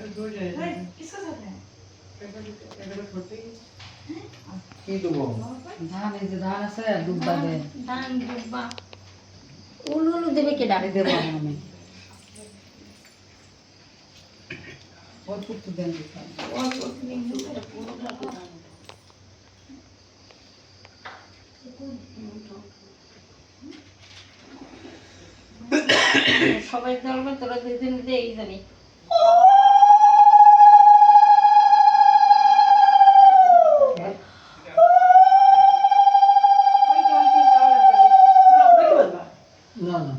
किसका साथ है কি দেবো ধান এই যে ধান আছে ডুববা দে धान डब्बा উলু উলু দেবে কে ডাকে দেবো আমি ওর পুত্র দেন और कुछ नहीं है সবাই ধরবে তোরা দুদিন দিয়ে যাবি না না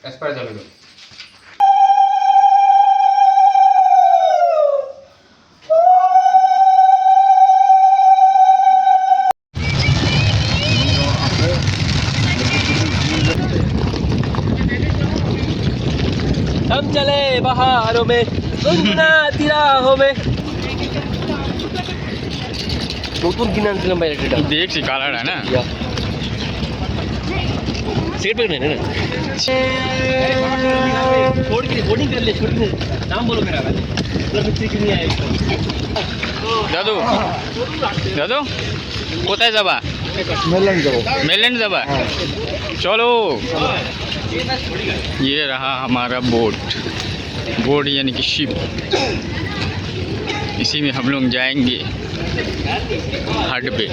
এসপারে যাবে তো हम चले बहारों में सुनना तिराहों में নতুন কিনে আনছিলাম ভাই এটা দেখছি কালার है ना सीट पे नहीं ना होर्डिंग कर ले छोड़ दे नाम बोलो मेरा उधर मिस्त्री क्यों नहीं आया দাদু দাদু কোথায় যাবা মেলন যাবো मेलैंड जाबा चलो ये रहा हमारा बोट यानी कि शिप इसी में हम लोग जाएंगे घाट पे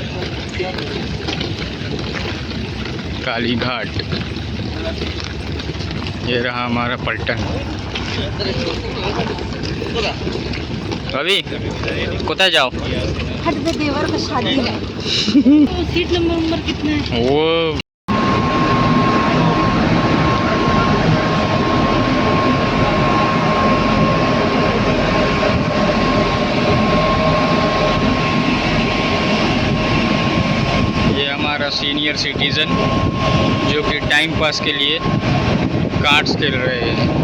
काली घाट ये रहा हमारा पलटन अभी कोथा जाओ हट पे देवर का शादी है तो सीट नंबर कितना है वो ये हमारा सीनियर सिटीजन जो कि टाइम पास के लिए कार्ड्स खेल रहे हैं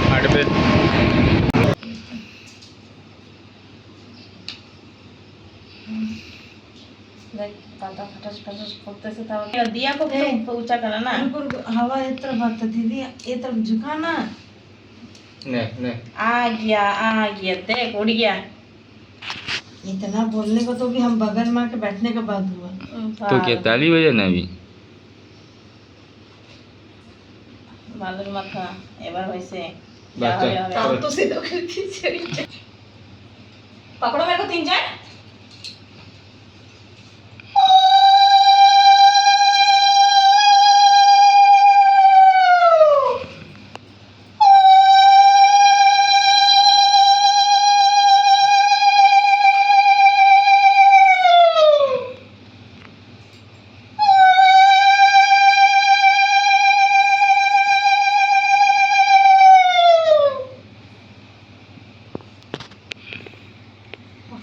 घाट पे काटा फटस फटस करते था दिया को ऊंचा करना ना हवा एक तरफ आता दीदी ये तरफ झुकाना नहीं आ गया देख उड़ गया इतना बोलने को तो भी हम बगल मार के बैठने के बाद हुआ तो क्या ताली बजा ना अभी বালুর মাথা এবার হইছে বাচ্চা তাও তো সিধা করে দিয়েছে पकड़ो मेरे को 3 4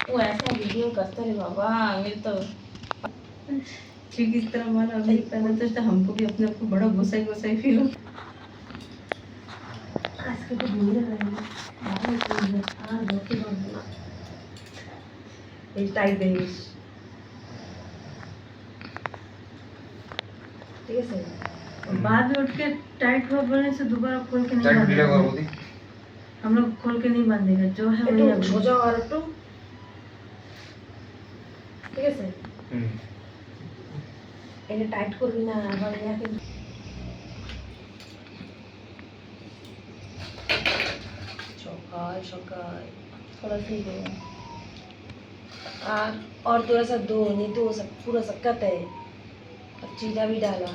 वो ऐसा वीडियो करते रे बाबा ये तो ठीक इस तरह हमारा अभी पहले तो हमको भी अपने आप को बड़ा गुस्साई फील हो आज के तो भूल रहे हैं हां धोखे बाबू ये टाइट है ठीक है सर बाद में उठ के टाइट हुआ बोलने से दोबारा खोल के नहीं बांधेगा हम लोग खोल के नहीं बांधेगा जो है वही हो जाओ और तो ঠিক আছে এটা টাইট করবি না আবার ইয়াকে সকাল थोड़ा सी दो और थोड़ा सा दो नहीं तो सब पूरा सकत है अब जीरा भी डाला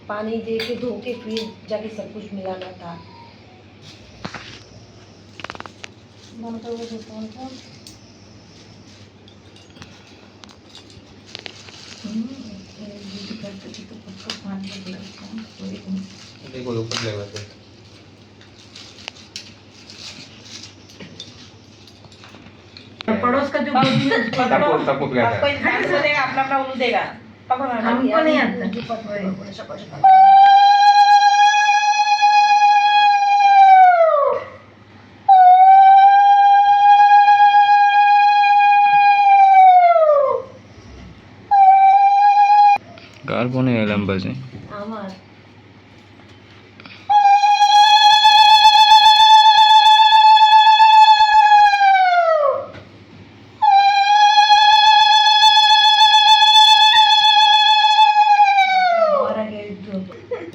पानी दे के धो के फिर जाके सब कुछ मिलाना था देखो ऊपर लगा के पड़ोस का जो सबको पिला कोई देगा अपना अपना उल्लू देगा पकड़ो हमको नहीं आता কার ফোনে এলাম বাজে? আমার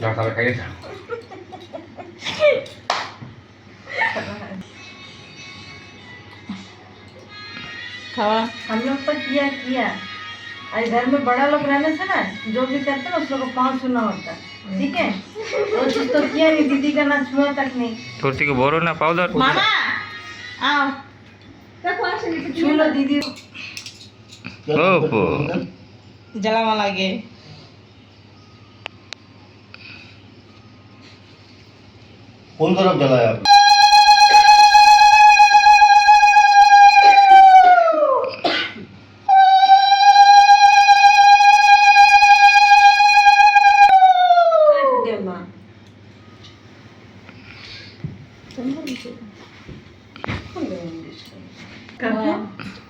যা খাবে খাইয়ে যা। खावा हम लोग तो किया और घर में बड़ा लोग रहने से ना जो भी करते ना उस लोग को पाँव छूना होता है, ठीक है? वो चीज तो किया नहीं, दीदी का ना छुआ तक नहीं। তোর থেকে বড় না পাউডার? मामा आओ छू लो दीदी। ওপো जलावा लागे कौन तरफ जलाया आपने?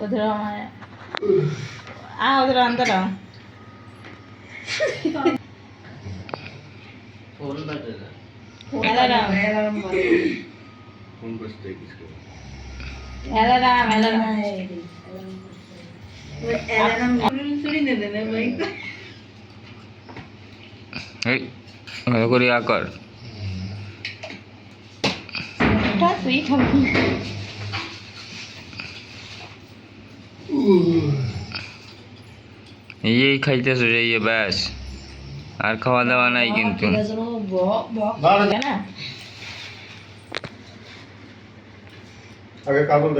उधर आया आ उधर अंदर आओ अलार्म कौन बजता है किसको? अलार्म थोड़ी दे देना भाई को। এই ভালো করে আকার তুই খাবি এই খাইতেছো যে ইয়ে ব্যাস আর খাওয়া দাওয়া নাই কিন্তু ना आगे काबुल दे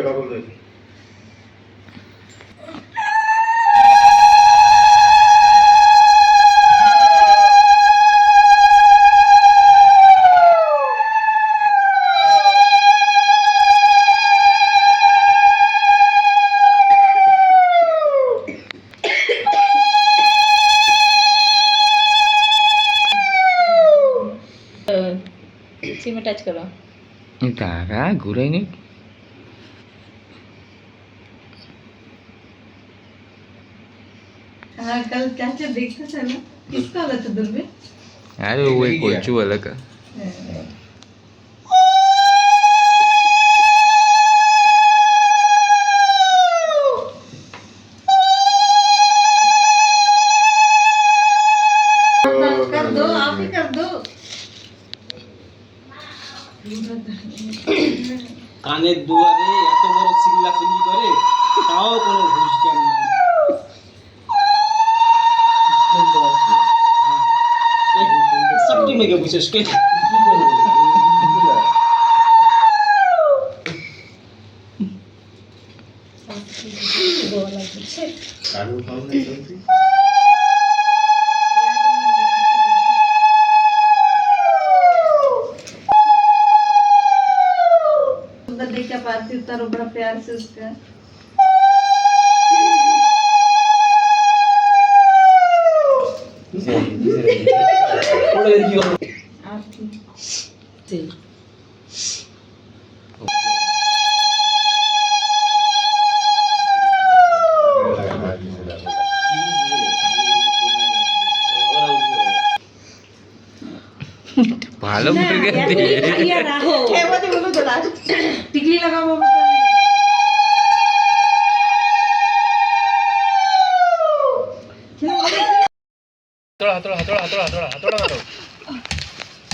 इसी में टच करो তারা ঘুরাই নি हाँ कल चाचा देखते थे ना किसका वाला था दूरबीन? আরে ওই কচু এলাকা कर दो आप ही कर दो। কানের দুয়ারে এত বড় চিল্লাচিল্লি করে তাও কোনো ঘুষ জ্ঞান নাই। सबकी में क्या पूछे उसके काबुल पाउन नहीं चलती। उधर देखा पाती उतारो बड़ा प्यार से उसका। ভালো করে দে खेवती बोलो तो लास्ट टिकली लगा वो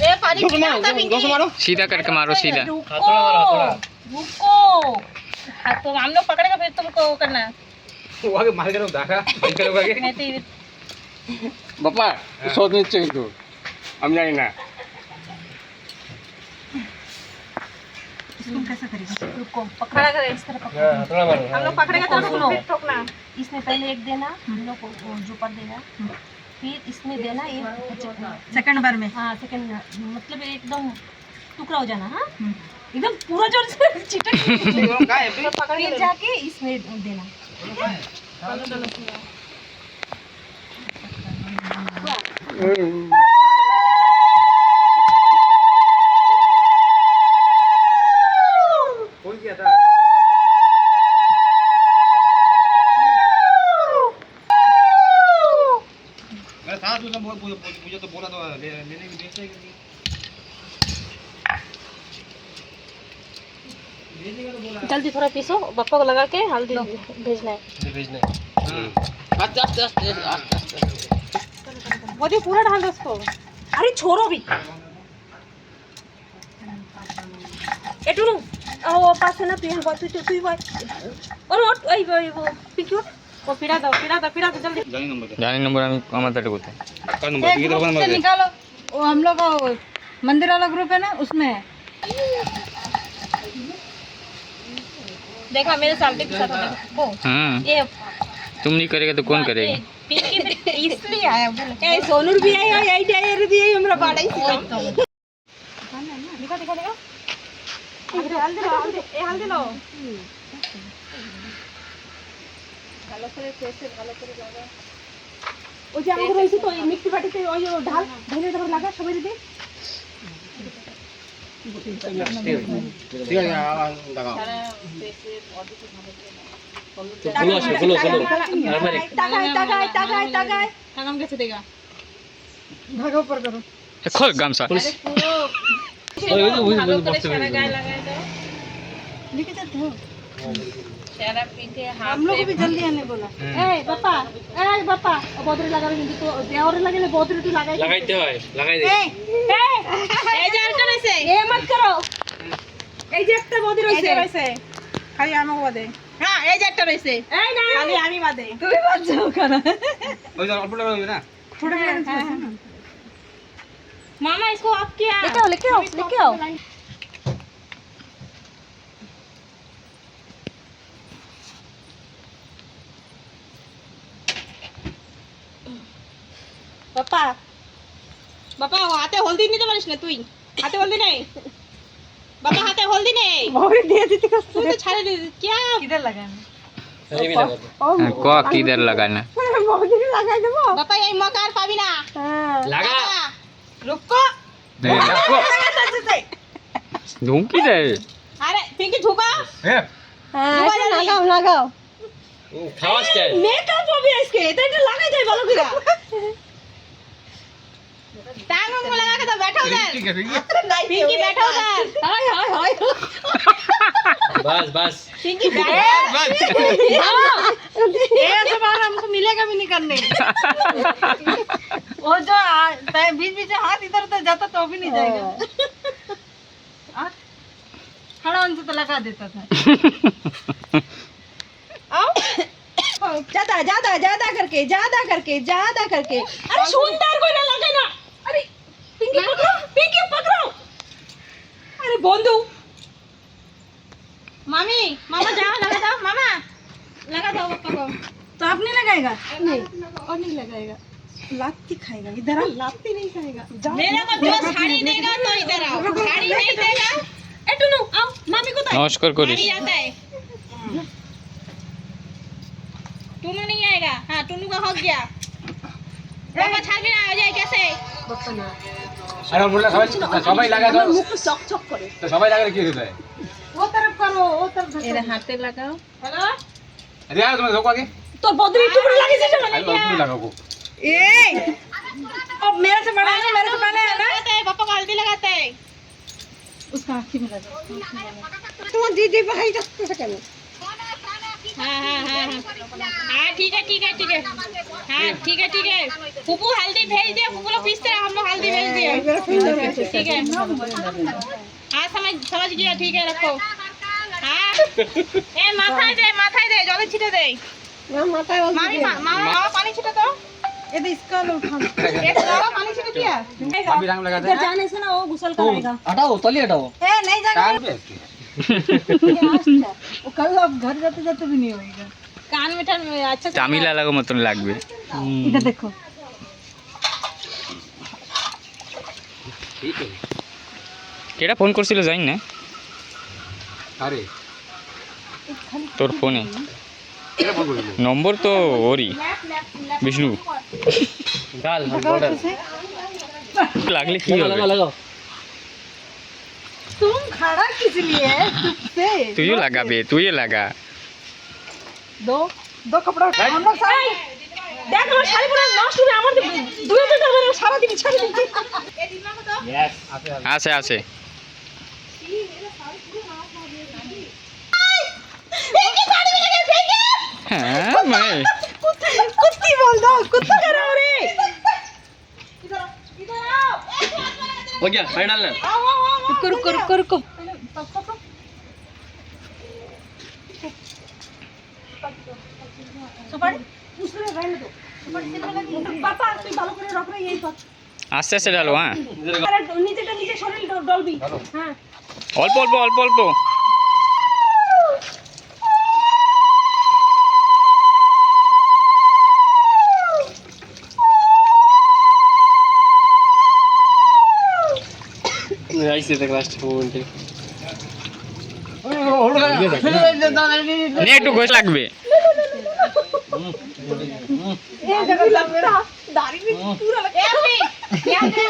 ए पानी पीना मारो सीधा करके मारो सीधा रुको हाँ तो हम लोग पकड़ेगा फिर तुमको वो करना ও আগে মার কেন দেখা ভাই কেন আগে मैं तो বাবা শোধ নিচ্ছে কিন্তু আমি জানি না कैसा करेगा? रुको पकड़ा कर इस तरह पकड़ो थोड़ा मारो हम लोग पकड़ेगा तो सुनो फिर ठोकना इसमें पहले एक देना हम लोग को वो जो पर देगा फिर इसमें देना ये सेकंड बार में हाँ सेकंड मतलब एकदम टुकड़ा हो जाना हाँ एकदम पूरा जोर से चिटक तो पकड़ के जाके इसमें देना कौन किया था मैं साथ में जल्दी थोड़ा पीसो, पप्पा को लगा के हल्दी भेजना है। भेजना है आस्ते आस्ते आस्ते आस्ते आस्ते वो भी पूरा डाल दो उसको। अरे छोड़ो भी। एटू नो ओ पास ना तू यहाँ तू तू भाई और वो पिक्चर वो पिड़ा दो जल्दी। জানি নম্বর আমি আমার তাতে কোথায় কার নম্বর एक টিকে ग्रुप দোকান से মধ্যে निकालो, वो हम लोग का वो मंदिर वाला ग्रुप है ना, उसमें है। देखो मेरे साल्टी के साथ देखो হুম ये तुम नहीं करेगा तो कौन करेगा पिंकी इसलिए आया बोले ए सोनूर भी आई और आई डायर भी आई हमरा बाड़ा ही दिखा हल्दी लो ভালো করে পেস্ট ভালো করে লাগা ওই যে আমাদের রইছে তো এই মিক্সি বাটিতে ওই ঢাল ঢেলে তারপর লাগা সবাই দিতে ঠিক আছে লাগাও গুলো আলমারি টাকায় টাকাম গেছে দেখা धागा ऊपर करो। খোল গামছা ওই ভালো করে সারা গায়ে লাগাই দাও लेके जाते हो, সারা পিঠে हम लोग को भी जल्दी आने बोला। এই বাপা ও বদরে লাগাবে কিন্তু তো দেওরে লাগালে বদরে তুই লাগাই লাগাইতে হয় লাগাই দে এই যে আরেকটা রইছে এ মত করো এই যে একটা বদরে রইছে খালি আমাকে বাদে হ্যাঁ এই যে একটা রইছে এই না খালি আমি বাদে तुम ही बात जाओ खाना। ওই যে অল্প টাকা হবে না थोड़ा मामा इसको आप क्या लेके आओ বাপা ও হাতে হলদি নিতে পারিস না তুই হাতে হলদি নেই বাবা হাতে হলদি নেই बहुत दे दी थी তুই তো ছাড়ে দে क्या किधर लगाना? এই भी লাগা দে ক কিদার লাগানা बहुत दिन लगा दे वो। বাপা এই মৌকা আর পাবি না हाँ। লাগা রুকো ধুমকি দেয় আরে পিঙ্কি ঝুকা হ্যাঁ हाँ, ऐसे लगाओ। ও খাওয়া স্টাইল মেকআপ হবে আজকে এটা একটু লাগাই যায় ভালো করে টাঙ্গ में लगा के तो बैठा उधर ঠিক আছে पिंकी बैठा उधर हाय बस बस पिंकी बैठ ये सब और हमको मिलेगा भी नहीं करने। वो जो बीच बीच हाथ इधर उधर जाता तो भी नहीं जाएगा। खड़ा उनसे तो लगा देता था। आओ ज्यादा करके अरे सुंदर कोई ना लगे ना अरे पिंकी पकड़ो अरे बंधु मामा जाओ लगा दो मामा लगा दो पापा को तो आप नहीं लगाएगा? नहीं, और नहीं लगाएगा। लाती खाएगा, इधर आ। लाती नहीं खाएगा। मेरे को जो साड़ी देगा तो इधर आओ साड़ी नहीं देगा ए टुनू आओ मामी को तो নমস্কার করিস साड़ी आता है टुनू नहीं आएगा हाँ टुनू का हो गया बाबा छाड़ भी ना हो जाए कैसे আরে বললা সবাই লাগা দাও मुख चक करे তো সবাই লাগালে কি হতে হয় वो तरफ करो, वो तरफ धक्का। मेरे हाथ पे लगाओ हेलो আরে আর তুমি ধোকো আগে तो बदरी टुकड़ा लगे से আরে তুমি লাগাবো ए, अब मेरे से बड़ा है ना, मेरे से बड़ा है ना। लगाते हैं पापा को हल्दी लगाते हैं उसका आँखी में लगा। तो दीदी भाई जाते हैं क्या हाँ हाँ ठीक है हाँ ठीक है पुप्पू हल्दी भेज दिया पुप्पू लोग पीसते हैं हम लोग हल्दी भेज दिए ठीक है हाँ समझ गया ठीक है रखो हाँ ए माथाয় दे जल्दी छिटे दे मामी मामा पानी छिटे दो ये तो इसका लो उठा। एक बाबा पानी छिटे दिया अभी रंग लगा दे इधर जाने से ना वो गुसल कराएगा हटाओ तली हटाओ ए, नहीं जाएगा। कान पे ये अच्छा। वो कल आप घर जाते जाते भी नहीं होएगा। कान में ठन अच्छा से তামিলা লাগো মতন লাগবে इधर देखो। ঠিক আছে কেডা ফোন করছিল জানি না আরে তোর ফোনে এটা ফোন করিল নম্বর তো ওরই বিষ্ণু डाल लगाओ बॉर्डर अच्छे से। লাগলে কি लगाओ হবে लगाओ लगाओ तुम खड़ा किस लिए है चुप से? তুইও লাগাবে তুইও লাগা दो कपड़ा उठा। हम लोग सारे দেখ আমার শাড়ি পরে নষ্ট হবে আমার দুই হাজার টাকা সারা দিন ছাড়ি দিচ্ছি यस আছে हाँ मैं कुत्ती बोल दो, कुत्ता करो रे। हो गया फाइनल ना रुको रुको रुको रुको। सुपारी उसमें रहने दो। सुपारी कितना लगी? पापा तुम भालो करे रख रहे यही पर। आस्ते आस्ते डालो हाँ अरे नीचे शरीर डलबी। हाँ अल्प अल्प अल्प अल्प ऐसे तक लास्ट मोमेंट নে একটু ঘষ লাগবে एक जगह लगता दाढ़ी में पूरा लगा। यहाँ पे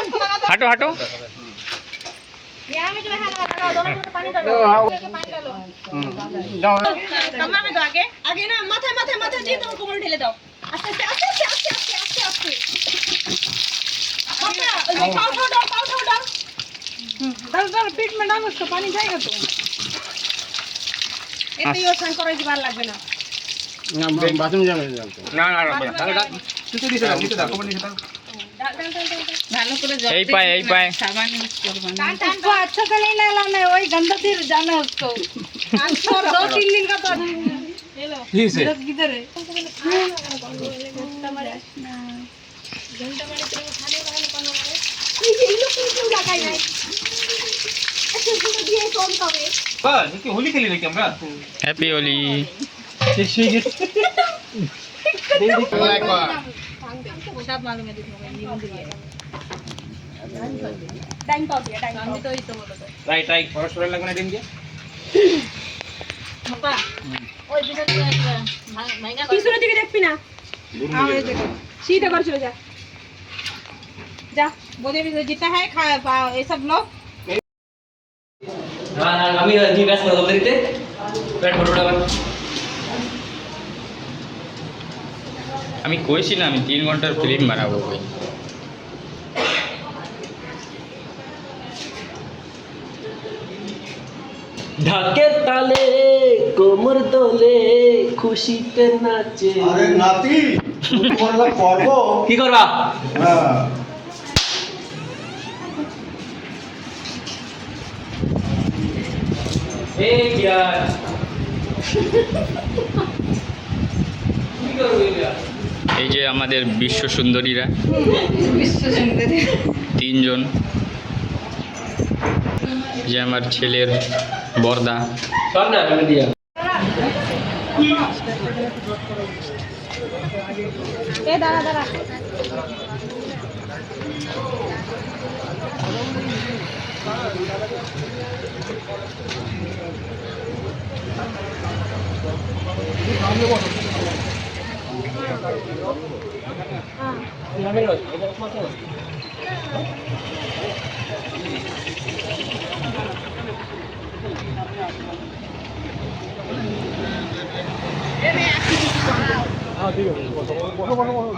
হাঁটো হাঁটো यहाँ में जो है लगा दोनों में पानी डालो। पानी डालो। कमर में दो आगे आगे ना माथे माथे माथे जी तुम कोमल ढेले दो। आस्ते आस्ते आस्ते आस्ते आस्ते आस्ते आस्ते पापा पाव डाल डाल पीठ में डाल उसको पानी जाएगा तो ये तो यो सान करे बार लगबे ना बाथरूम जाने जाते না না কিছু দিছে না দিতে দাও কোমল দিছে দাও डाल भालो करे এই পায় এই পায় सामान यूज करबा उसको अच्छा से नहीं लाना है वही गंदा फिर जाना है उसको आज और 2-3 दिन का तो ले लो ठीक है किधर है घंटा मारे तो खाने वाले पानी वाले ये लोग क्यों लगाई है अच्छा तो दिए कौन करे বাহ কি হোলি খেলি নাকি আমরা হ্যাপি হোলি ঠিক সেই গেছে सब मालूम है देखो ये बंद दिया टाइम पास गया टाइम हम तो ही तो बोलो রাইট রাইট পরস্পর লাগবে না দিন দিয়ে पापा ओए बिना महंगा तीसरे दिखे देख पिना आओ ये देखो सीधा कर चलो जा जा बोले भी जितना है खा ये सब लोग আমি জি ব্যাস করব দিতে পেট ফটোটা বান আমি কইছি না আমি 3 ঘন্টার ফিল্ম বানাবো কই ঢাকের তালে কোমর দোলে খুশিতে নাচে अरे नाती तुम्हारा पर्व কি করবা हाँ এই ইয়ার কি করবে ইয়ার এই যে আমাদের বিশ্ব সুন্দরীরা তিনজন যে আমার ছেলের বর্দা সব না আমি দিয়া ए दादा दादा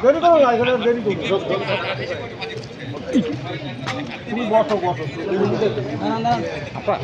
देरी करो यार इधर देरी करो তুমি বসো বসো না না আপা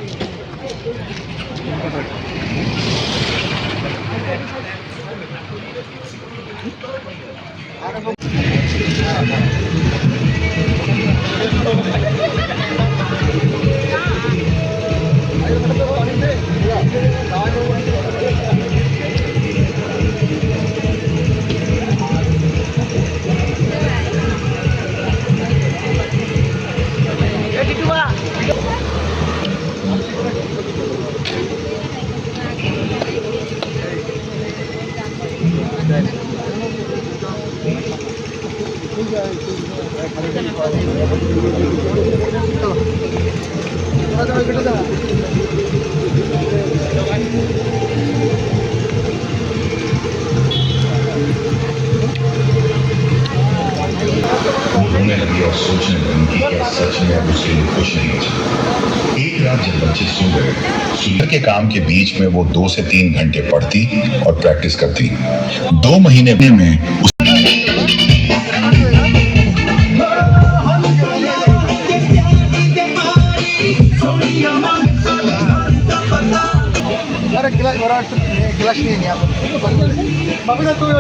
रोने लगी और सोचने लगी कि क्या सच में अब उसके लिए कुछ नहीं बचा। एक रात जब बच्चे सो गए, सुबह के काम के बीच में वो 2 से 3 घंटे पढ़ती और प्रैक्टिस करती। 2 महीने में उस আরে ক্লাস ওরা একটু ক্লাস নিয়ে নিয়ে বাবুদা তুই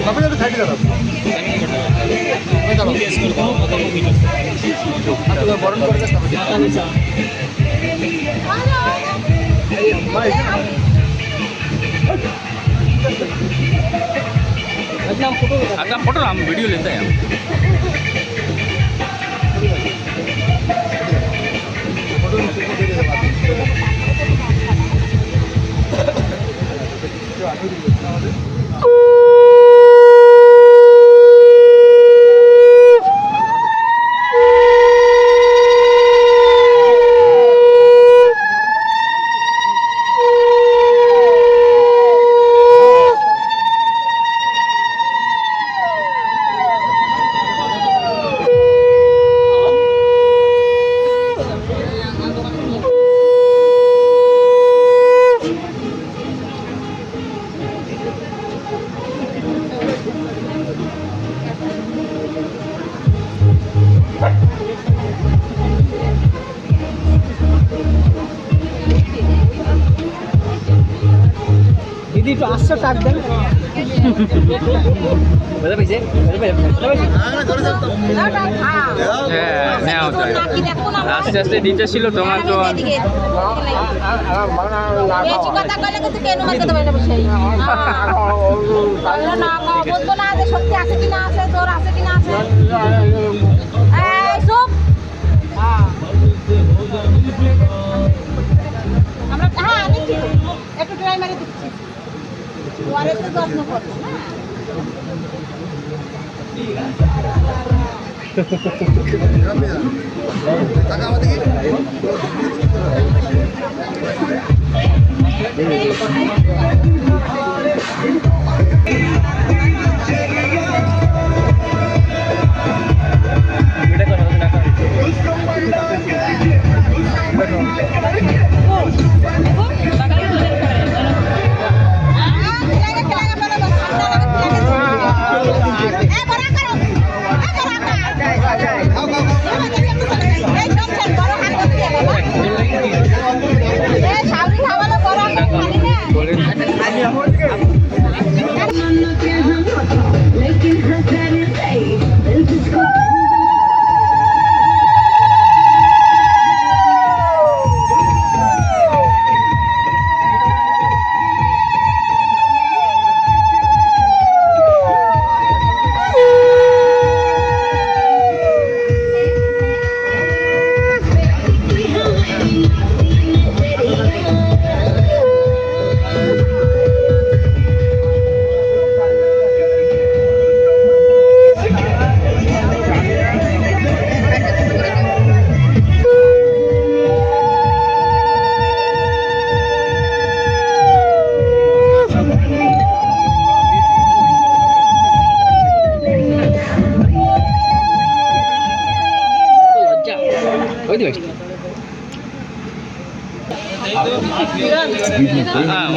বাবুদা তো সাইডে দাঁড়াও বরণ করে अपना फोटो हम वीडियो लेते हैं দিদি একটু আসছে টাক দেন নেওয়া হতো আস্তে আস্তে দিতে ছিল তোমার তো কথা কইলে কিন্তু কেন মারতে দেবে না বসে না বলবো না যে সত্যি আছে কি না আছে তোর আছে কি না আছে এই চুপ আমরা হ্যাঁ আমি একটু ট্রাই মারি দিচ্ছি ওরে তো যত্ন করো না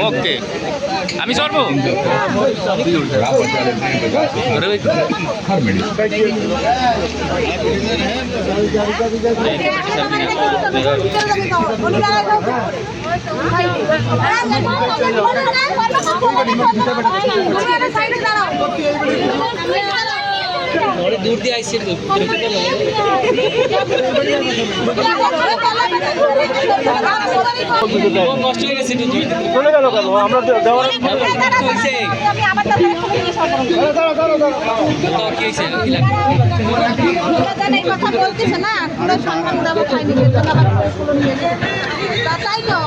ओके আমি চলব दूर दिए आइए नष्ट हो गए চলে গেল কেন আমরা দেওয়ার কথা বলতেছে না পুরো সম্মান দেবো খাইনি তাই তো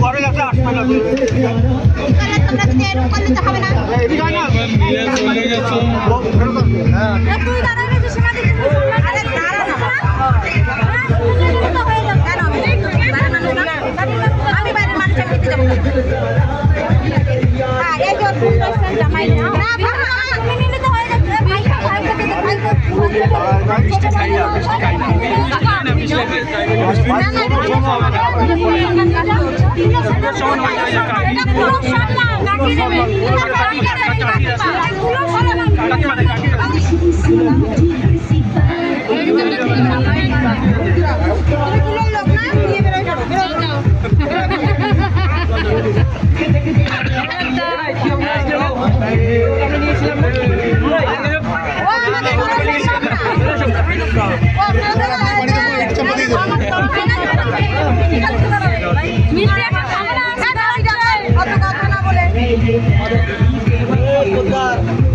ঘরে যাচ্ছে তোমরা যদি এরকম করলে তো হবে না তুই দাঁড়ায় রয়েছে সমাধি আরে দাঁড়া না আমি বাইরের মানুষের খেতে যাবো হ্যাঁ এই যে জামাই না তুমি নিলে তো হয়ে যাচ্ছে ভাই না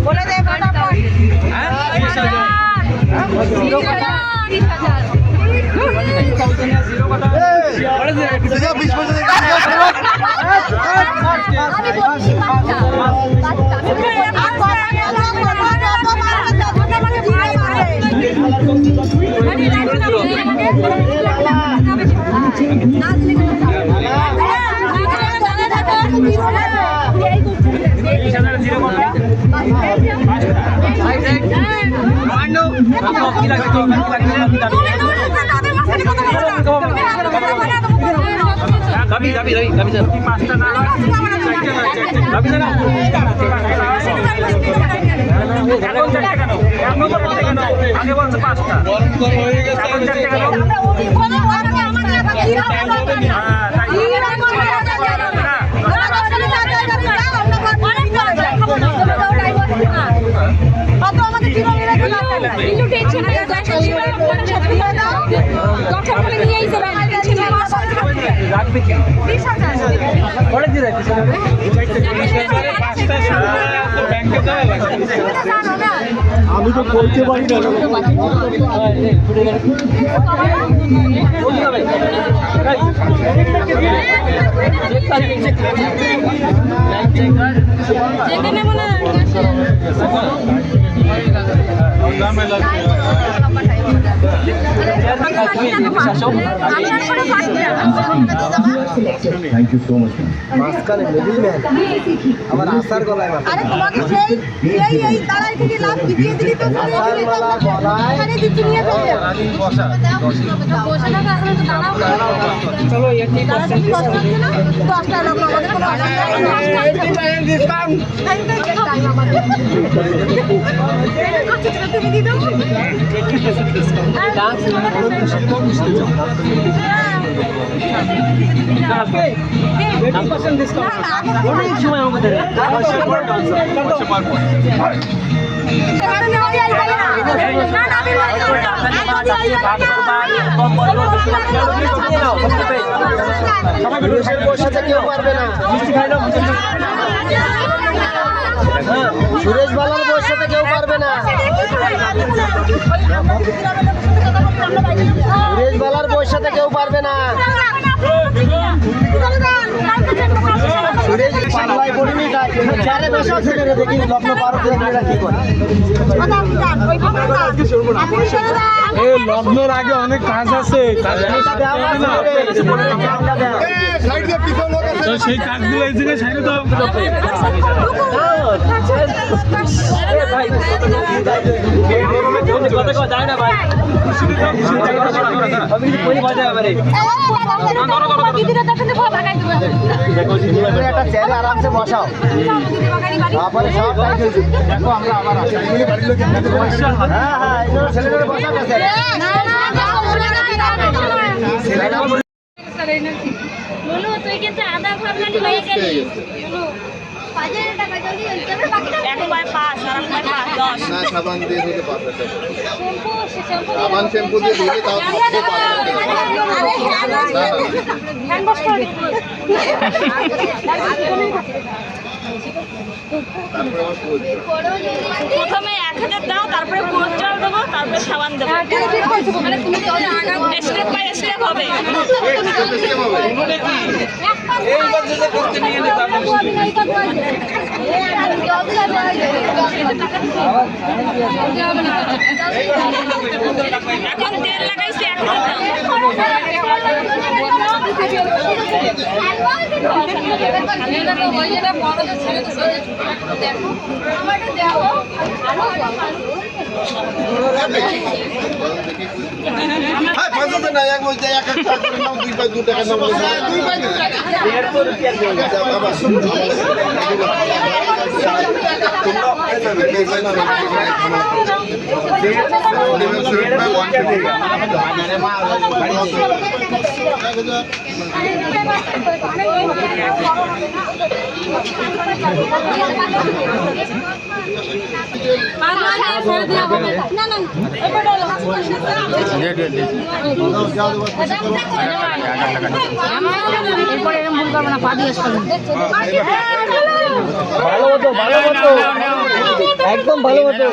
বলে দে ফটাফট। আমি তো বলতে পারি না। थैंक यू सो मच মাঝখানে মিডিল ম্যান আমার আসার গলায় মাথা। আরে তোমাকে এই তালাই থেকে লাভ দিয়ে দিলি তো আসার গলা গলায় আরে দিতে নিয়ে ফেলে বসা। বসে থাকা এখন তো দাঁড়াও চলো এই ঠিক আছে 10টা লোক আমাদের কোনো ডিসকাউন্ট টাইম আমাদের তুমি দি দাও ডান্স অনেক সময় আমাদের সুরেশের বসাতে কেউ পারবে না। সুরেশ বালার বসাতে কেউ পারবে না। সুরেশ বালার বসাতে কেউ পারবে না। সুরেশ পাল্লায় পড়িনি তাই চারে বসা ছেড়ে দেখি লগ্ন পার হতে কি করে। এই লগ্নের আগে অনেক কাজ আছে, সেই কাজগুলো এই জায়গায় সাইডে তো একটা চেয়ারে আরামসে বসাও, তারপরে সব দেখো আমরা আবার ছেলেদের বসা গেছে। তুই কিন্তু আধা ঘন্টা হয়ে গেলি একবার 5 আর একবার 10 না সাবান দিয়ে ধুলে পারবে সাবান শ্যাম্পু দিয়ে ধুলে তাও ধুতে পারবে। হ্যান্ড ওয়াশ করে প্রথমে 1000 দাও, তারপরে পোস্টার দেবো, তারপরে সাবান দেবো। স্টেপ বাই স্টেপ হবে। এখন তেল লাগাইছি 500 না এক মধ্যে এক একটা করে নাও 2 পাই 2 টাকা নাও 2 পাই 150 রুপিয়া দিয়ে আবার তোমরা ছেড়ে দেওয়া হবে না না ওই বেটা হলো এরপরে এরকম ভুল করবে না পা দিয়ে আসতে একদম ভালো মতো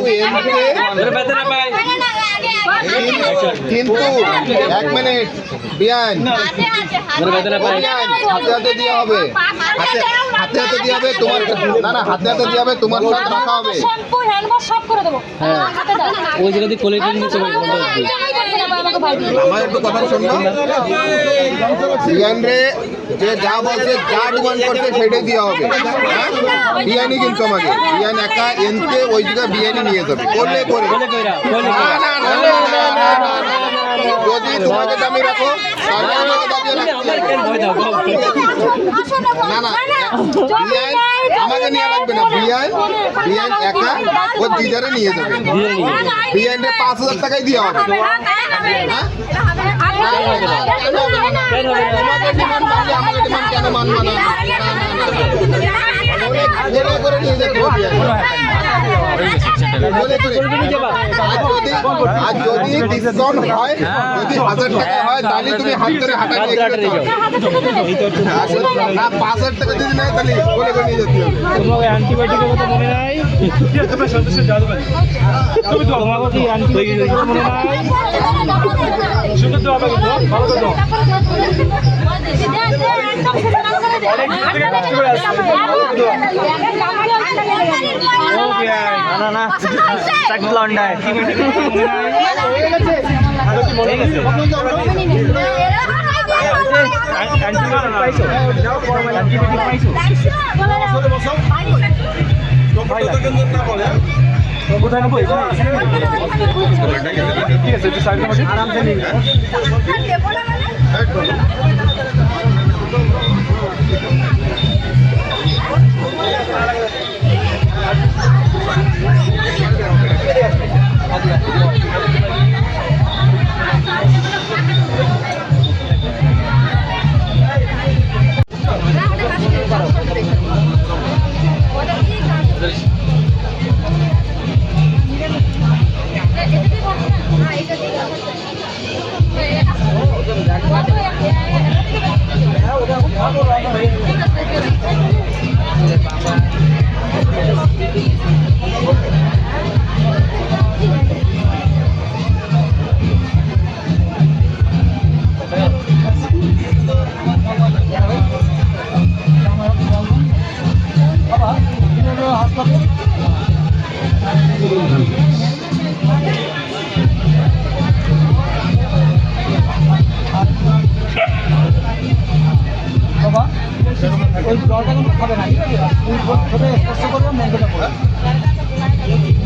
কিন্তু 1 মিনিট বিয়ান হাতে হাতে দিয়ে হবে হাতে হাতে দিয়ে হবে তোমার না হাতে হাতে দিয়ে হবে তোমার সাথে রাখা হবে শ্যাম্পু হ্যান্ড ওয়াশ সব করে দেব হাতে দাও ওই জায়গা দিয়ে কোয়ালিটি নিচে আমার একটু কথা শুনবো বিয়ান রে যে যা বলছে যা ডিমান্ড করছে সেটাই দেওয়া হবে হ্যাঁ বিয়ানি কিন্তু আমাকে বিয়ান একা এনতে ওই জায়গায় বিয়ানি নিয়ে যাবে করলে করে যদি তোমাকে দামি রাখো তাহলে আমাকে দামি না না বিয়ান আমাকে নিয়ে রাখবে না বিয়ান একা ও দিদারে নিয়ে যাবে বিয়ান রে 5,000 টাকাই দেওয়া হবে আমাকে ডিমান্ড কেন মানবা না করে নিয়ে যেতে হবে আর যদি ডিসকাউন্ট হয় যদি 1,000 টাকা হয় তাহলে তুমি হাত ধরে হাঁটা নিয়ে না 5,000 টাকা যদি নেয় তাহলে বলে করে নিয়ে যেতে হবে তোমাকে অ্যান্টিবায়োটিকের কথা মনে নাই তোমার সদস্য যাবে তুমি তো আমাকে কি অ্যান্টিবায়োটিকের কথা মনে নাই শুনতে তো হবে কিন্তু ভালো তো না না চাকরি লন্ডায় ঠিক আছে আরামসে নিয়ে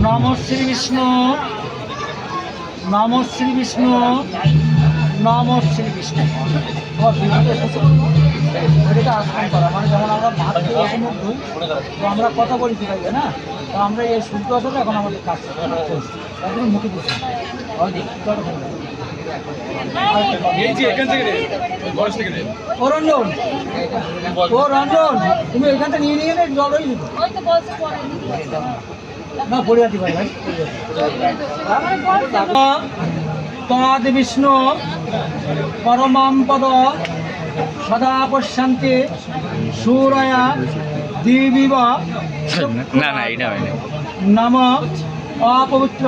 নম শ্রী বিষ্ণু নম শ্রী বিষ্ণু নম শ্রী বিষ্ণু এটা আসন করা মানে যেমন আমরা ভাত খেয়ে মুখ ধুই তো আমরা কথা বলি কি পাই না তো আমরা এই শুদ্ধ আসলে এখন আমাদের কাজ চলছে মুখে দিচ্ছি ও রঞ্জন তুমি এখান থেকে নিয়ে নেই জল হয়ে যেত না পড়ে যাচ্ছি ভাই তদ বিষ্ণু পরমাম পদ সদা পশ্যান্তে সুরয়া দিবিব না না এটা হয় না নাম অপবিত্র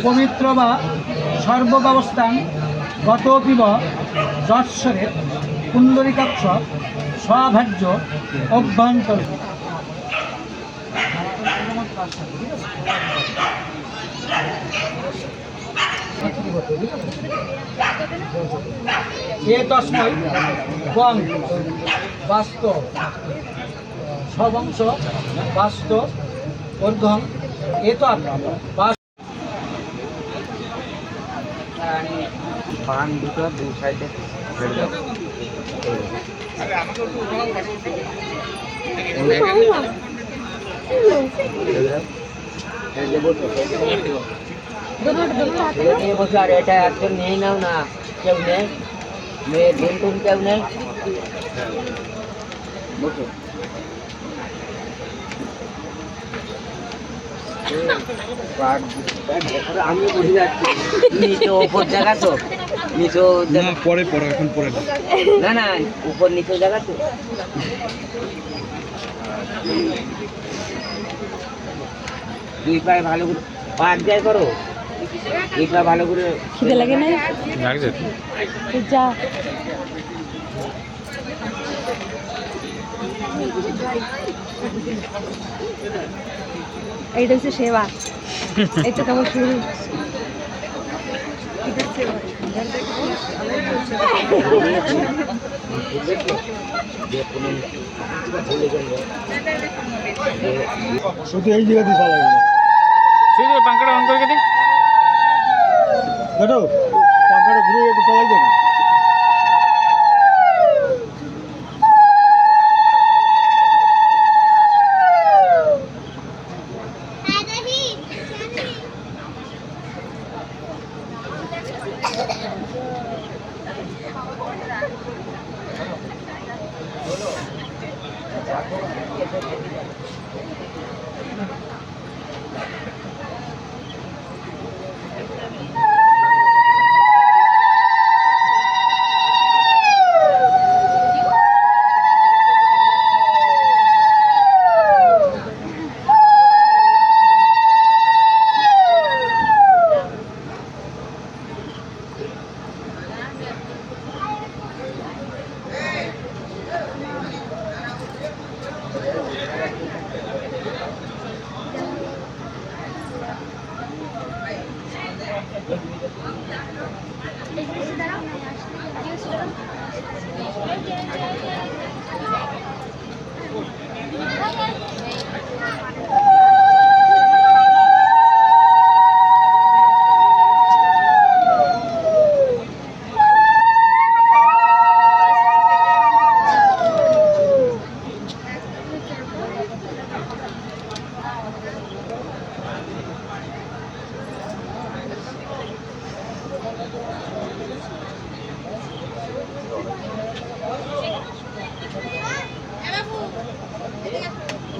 পবিত্র বা সর্বব্যবস্থান গতপিব যৎসরে কুণ্ডলিকাক্ষ স্বভাজ্য অভ্যন্তর এ তস্मै গং বাস্ত সবংশ বাস্ত অর্ধং এ তো আপনার পান দুটো দু সাইডে আর এটা একজন নিয়ে নাও না কেউ নেই মেয়ের দিন টুন কেউ নেই আমি বুঝে যাচ্ছি নিচে ওপর জায়গা তো নিচে পরে পরে এখন পরে না। না না উপর নিচে জায়গা তো দুই পায়ে ভালো করে পা এক জায়গায় করো দুই পায়ে ভালো করে খিদে লাগে না লাগছে যা এইটা হচ্ছে সেবা এই তো কেমন শুরু শুধু এই জায়গাতে চালাবে না শুধু পাঙ্খাটা অন করে দে দেখো পাখাটা ঘুরে একটু চালাই দেবে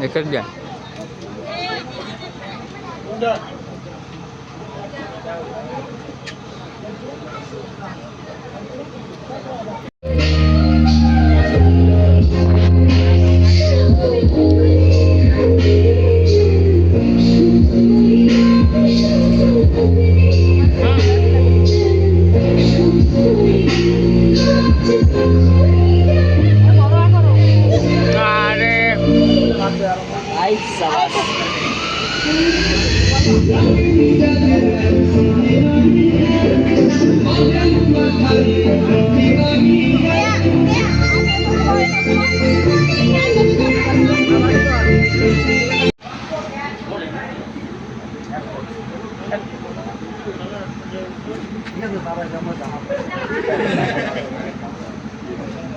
एक दिया आई साबास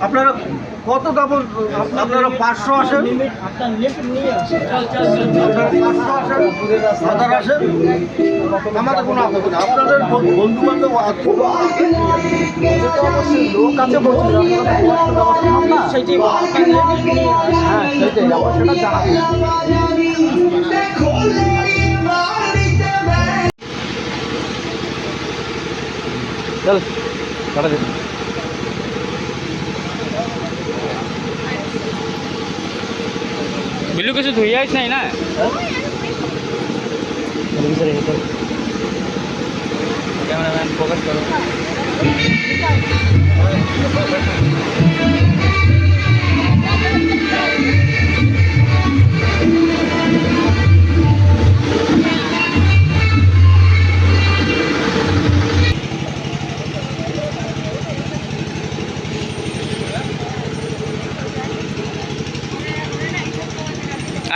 আপনারা কত দাম আপনারা 500 আসেন আপনারা 500 আসেন 1000 আসেন আমাদের কোনো আপত্তি নেই আপনাদের বন্ধু বান্ধব লোক আছে বলছি সেটাই হ্যাঁ সেটাই আমার সেটা জানাবো चल कटा दे बिल्लू कैसे धुइया इस नहीं ना कैमरामैन फोकस करो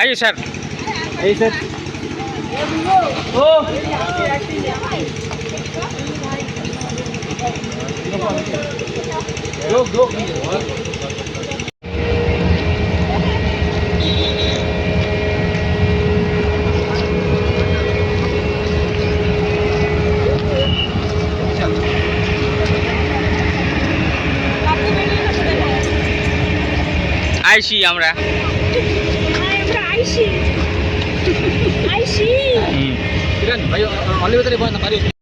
आइए सर आइए सर ओ दो आइसी আমরা আইসি ঠিক আছে ভাই অনলি ভিতরে বয় না পারি